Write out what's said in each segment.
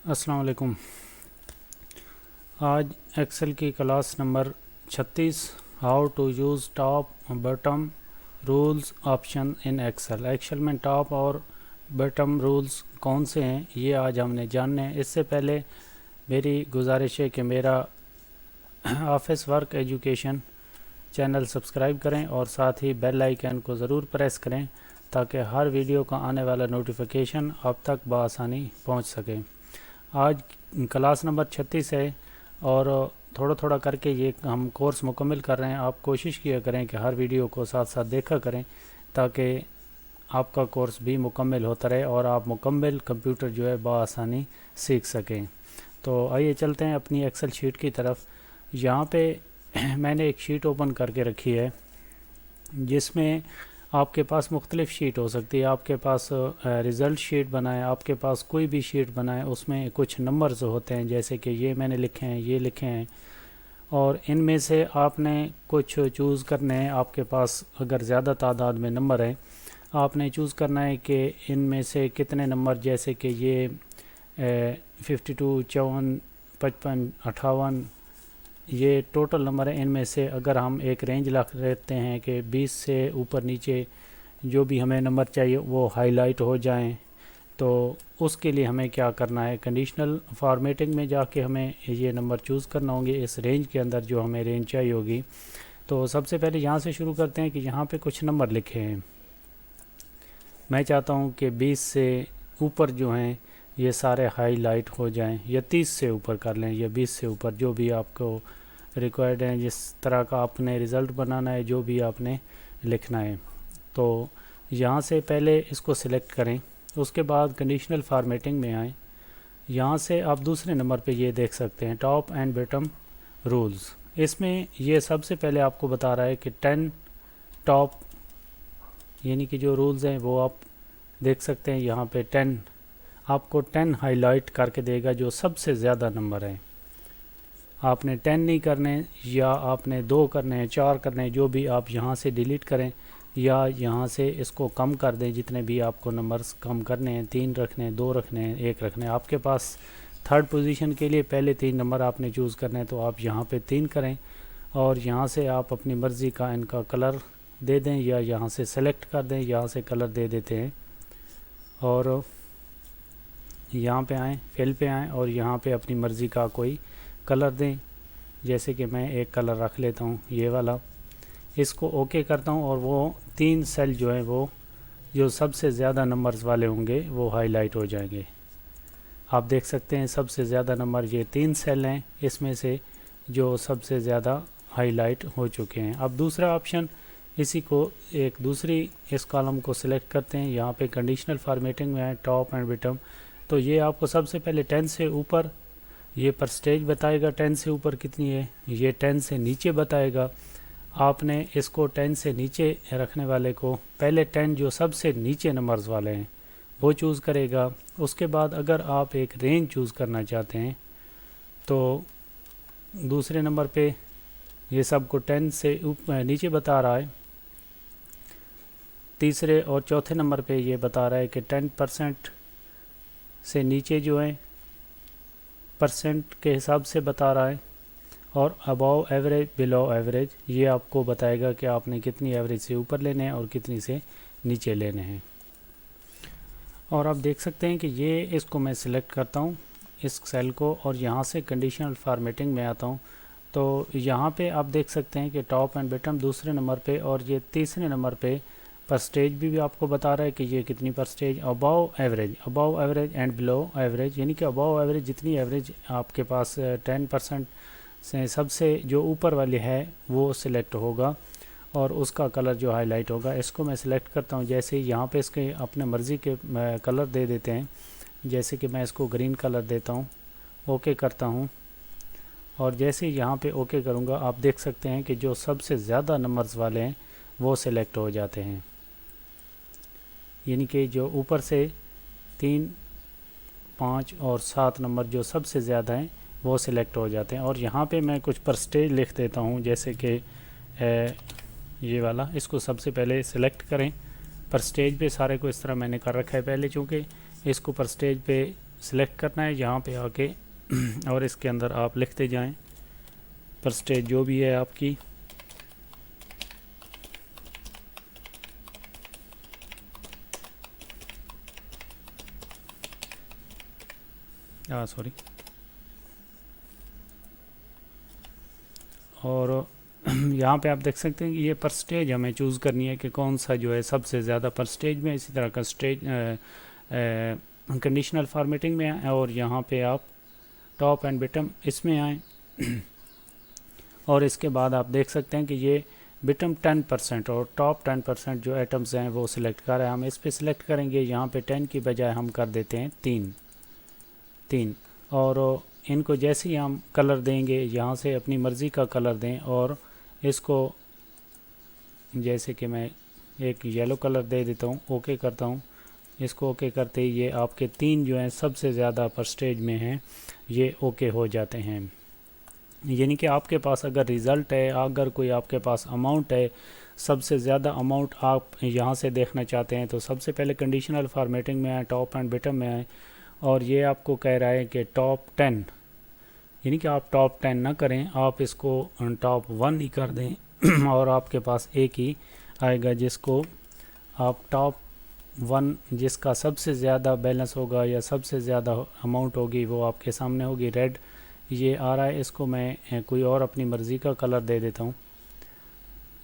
अस्सलाम वालेकुम। आज एक्सेल की class number 36 how to use top bottom rules option in Excel. Excel में टॉप और बॉटम रूल्स कौन से हैं ये आज हमने जानने हैं। इससे पहले मेरी गुजारिश है कि मेरा office work education channel subscribe करें और साथ ही बेल आइकन को ज़रूर प्रेस करें ताकि हर वीडियो का आने वाला नोटिफिकेशन आप तक बआसानी पहुंच सके। आज क्लास नंबर 36 है और थोड़ा थोड़ा करके ये हम कोर्स मुकम्मल कर रहे हैं। आप कोशिश किया करें कि हर वीडियो को साथ साथ देखा करें ताकि आपका कोर्स भी मुकम्मल होता रहे और आप मुकम्मल कंप्यूटर जो है बआसानी सीख सकें। तो आइए चलते हैं अपनी एक्सेल शीट की तरफ। यहाँ पे मैंने एक शीट ओपन करके रखी है जिसमें आपके पास मुख्तलिफ़ शीट हो सकती है। आपके पास रिज़ल्ट शीट बनाए, आपके पास कोई भी शीट बनाए, उसमें कुछ नंबर्स होते हैं जैसे कि ये मैंने लिखे हैं, ये लिखे हैं और इनमें से आपने कुछ चूज़ करने हैं। आपके पास अगर ज़्यादा तादाद में नंबर हैं आपने चूज़ करना है कि इनमें से कितने नंबर, जैसे कि ये 52, 54, 55, 58 ये टोटल नंबर है। इनमें से अगर हम एक रेंज रख लेते हैं कि 20 से ऊपर नीचे जो भी हमें नंबर चाहिए वो हाईलाइट हो जाएं, तो उसके लिए हमें क्या करना है, कंडीशनल फॉर्मेटिंग में जाके हमें ये नंबर चूज़ करना होंगे इस रेंज के अंदर जो हमें रेंज चाहिए होगी। तो सबसे पहले यहाँ से शुरू करते हैं कि यहाँ पे कुछ नंबर लिखे हैं। मैं चाहता हूँ कि 20 से ऊपर जो हैं ये सारे हाईलाइट हो जाएं, या 30 से ऊपर कर लें, या 20 से ऊपर जो भी आपको रिक्वायर्ड है, जिस तरह का आपने रिज़ल्ट बनाना है, जो भी आपने लिखना है। तो यहाँ से पहले इसको सिलेक्ट करें, उसके बाद कंडीशनल फॉर्मेटिंग में आएँ। यहाँ से आप दूसरे नंबर पे ये देख सकते हैं टॉप एंड बॉटम रूल्स। इसमें ये सबसे पहले आपको बता रहा है कि 10 टॉप यानी कि जो रूल्स हैं वो आप देख सकते हैं। यहाँ पे 10 आपको 10 हाईलाइट करके देगा जो सबसे ज़्यादा नंबर हैं। आपने 10 नहीं करने, या आपने 2 करने हैं, 4 करने हैं, जो भी आप यहाँ से डिलीट करें या यहाँ से इसको कम कर दें। जितने भी आपको नंबर्स कम करने हैं, 3 रखने हैं, 2 रखने हैं, 1 रखने हैं। आपके पास थर्ड पोजीशन के लिए पहले 3 नंबर आपने चूज़ करने हैं, तो आप यहाँ पे 3 करें और यहाँ से आप अपनी मर्ज़ी का इनका कलर दे दें या यहाँ से सेलेक्ट कर दें, यहाँ से कलर दे देते हैं और यहाँ पे आएँ, फिल पे आएँ और यहाँ पे अपनी मर्ज़ी का कोई कलर दें। जैसे कि मैं एक कलर रख लेता हूँ ये वाला, इसको ओके करता हूँ और वो 3 सेल जो है वो जो सबसे ज़्यादा नंबर्स वाले होंगे वो हाईलाइट हो जाएंगे। आप देख सकते हैं सबसे ज़्यादा नंबर ये 3 सेल हैं इसमें से जो सबसे ज़्यादा हाईलाइट हो चुके हैं। अब दूसरा ऑप्शन, इसी को एक दूसरी इस कॉलम को सिलेक्ट करते हैं, यहाँ पे कंडीशनल फॉर्मेटिंग में है टॉप एंड बॉटम। तो ये आपको सबसे पहले 10 से ऊपर ये परसेंटेज बताएगा 10 से ऊपर कितनी है, ये 10 से नीचे बताएगा। आपने इसको 10 से नीचे रखने वाले को पहले 10 जो सबसे नीचे नंबर्स वाले हैं वो चूज़ करेगा। उसके बाद अगर आप एक रेंज चूज़ करना चाहते हैं तो दूसरे नंबर पे ये सबको 10 से नीचे बता रहा है। तीसरे और चौथे नंबर पे ये बता रहा है कि 10% से नीचे जो है परसेंट के हिसाब से बता रहा है, और अबव एवरेज बिलो एवरेज ये आपको बताएगा कि आपने कितनी एवरेज से ऊपर लेने हैं और कितनी से नीचे लेने हैं। और आप देख सकते हैं कि ये इसको मैं सिलेक्ट करता हूँ इस सेल को और यहाँ से कंडीशनल फॉर्मेटिंग में आता हूँ। तो यहाँ पे आप देख सकते हैं कि टॉप एंड बॉटम दूसरे नंबर पे और ये तीसरे नंबर पे परसेंटेज भी आपको बता रहा है कि ये कितनी percentage above average and below average, यानी कि अबव एवरेज जितनी एवरेज आपके पास 10% से सबसे जो ऊपर वाली है वो सिलेक्ट होगा और उसका कलर जो हाईलाइट होगा। इसको मैं सिलेक्ट करता हूँ। जैसे यहाँ पे इसके अपने मर्ज़ी के कलर दे देते हैं, जैसे कि मैं इसको ग्रीन कलर देता हूँ, ओके करता हूँ और जैसे यहाँ पे ओके करूँगा आप देख सकते हैं कि जो सबसे ज़्यादा नंबर्स वाले हैं वो सिलेक्ट हो जाते हैं। यानी कि जो ऊपर से 3, 5 और 7 नंबर जो सबसे ज़्यादा हैं वो सिलेक्ट हो जाते हैं। और यहाँ पे मैं कुछ परसेंटेज लिख देता हूँ, जैसे कि ये वाला, इसको सबसे पहले सिलेक्ट करें। परसेंटेज पे सारे को इस तरह मैंने कर रखा है पहले, चूँकि इसको परसेंटेज पे सिलेक्ट करना है यहाँ पे आके और इसके अंदर आप लिखते जाएं परसेंटेज जो भी है आपकी। सॉरी। और यहाँ पे आप देख सकते हैं कि ये परसेंटेज हमें चूज़ करनी है कि कौन सा जो है सबसे ज़्यादा परसेंटेज में। इसी तरह का स्टेज कंडीशनल फॉर्मेटिंग में है और यहाँ पे आप टॉप एंड बटम इसमें आएँ और इसके बाद आप देख सकते हैं कि ये बटम 10% और टॉप 10% जो आइटम्स हैं वो सिलेक्ट कर रहे हैं। हम इस पर सिलेक्ट करेंगे, यहाँ पे 10 की बजाय हम कर देते हैं 3 और इनको जैसे ही हम कलर देंगे यहाँ से अपनी मर्ज़ी का कलर दें और इसको जैसे कि मैं एक येलो कलर दे देता हूँ, ओके करता हूँ। इसको ओके करते ही ये आपके 3 जो हैं सबसे ज़्यादा परसेंटेज में हैं ये ओके हो जाते हैं। यानी कि आपके पास अगर रिज़ल्ट है, अगर कोई आपके पास अमाउंट है, सबसे ज़्यादा अमाउंट आप यहाँ से देखना चाहते हैं तो सबसे पहले कंडीशनल फॉर्मेटिंग में आए, टॉप एंड बटम में आए और ये आपको कह रहा है कि टॉप 10, यानी कि आप टॉप 10 ना करें, आप इसको टॉप 1 ही कर दें और आपके पास एक ही आएगा जिसको आप टॉप 1 जिसका सबसे ज़्यादा बैलेंस होगा या सबसे ज़्यादा अमाउंट होगी वो आपके सामने होगी। रेड ये आ रहा है, इसको मैं कोई और अपनी मर्ज़ी का कलर दे देता हूँ।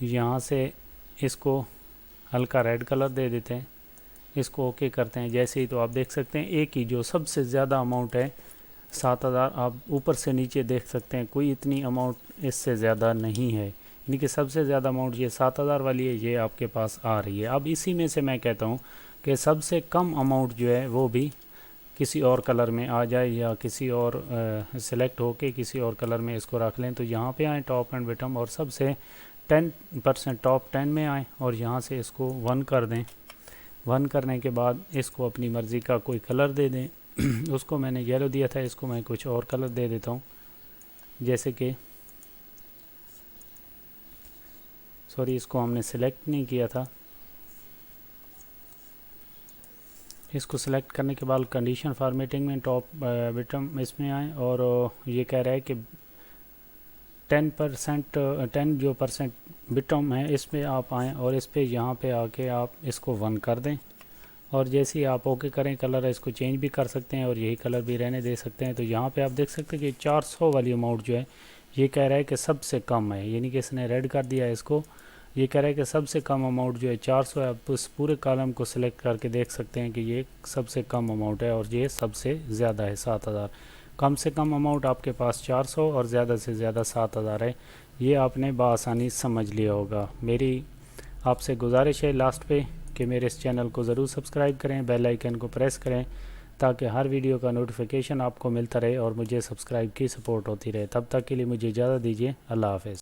यहाँ से इसको हल्का रेड कलर दे देते हैं, इसको ओके करते हैं जैसे ही। तो आप देख सकते हैं एक ही जो सबसे ज़्यादा अमाउंट है 7000, आप ऊपर से नीचे देख सकते हैं कोई इतनी अमाउंट इससे ज़्यादा नहीं है, यानी कि सबसे ज़्यादा अमाउंट ये 7000 वाली है, ये आपके पास आ रही है। अब इसी में से मैं कहता हूँ कि सबसे कम अमाउंट जो है वो भी किसी और कलर में आ जाए या किसी और सिलेक्ट होके किसी और कलर में इसको रख लें। तो यहाँ पे आए टॉप एंड बटम और सबसे 10% टॉप 10 में आए और यहाँ से इसको 1 कर दें। 1 करने के बाद इसको अपनी मर्ज़ी का कोई कलर दे दें उसको मैंने येलो दिया था, इसको मैं कुछ और कलर दे देता हूँ, जैसे कि सॉरी इसको हमने सेलेक्ट नहीं किया था। इसको सेलेक्ट करने के बाद कंडीशन फॉर्मेटिंग में टॉप बटम इसमें आए और ये कह रहा है कि 10 जो परसेंट बटम है इस पर आप आएँ और इस पे यहाँ पे आके आप इसको 1 कर दें और जैसे ही आप ओके करें कलर इसको चेंज भी कर सकते हैं और यही कलर भी रहने दे सकते हैं। तो यहाँ पे आप देख सकते हैं कि 400 वाली अमाउंट जो है ये कह रहा है कि सबसे कम है, यानी कि इसने रेड कर दिया है इसको। ये कह रहा है कि सबसे कम अमाउंट जो है 400 है। आप उस पूरे कॉलम को सिलेक्ट करके देख सकते हैं कि ये सबसे कम अमाउंट है और ये सबसे ज़्यादा है 7000। कम से कम अमाउंट आपके पास 400 और ज़्यादा से ज़्यादा 7000 है। ये आपने बआसानी समझ लिया होगा। मेरी आपसे गुजारिश है लास्ट पे कि मेरे इस चैनल को ज़रूर सब्सक्राइब करें, बेल आइकन को प्रेस करें ताकि हर वीडियो का नोटिफिकेशन आपको मिलता रहे और मुझे सब्सक्राइब की सपोर्ट होती रहे। तब तक के लिए मुझे इजाज़त दीजिए। अल्लाह हाफ़िज़।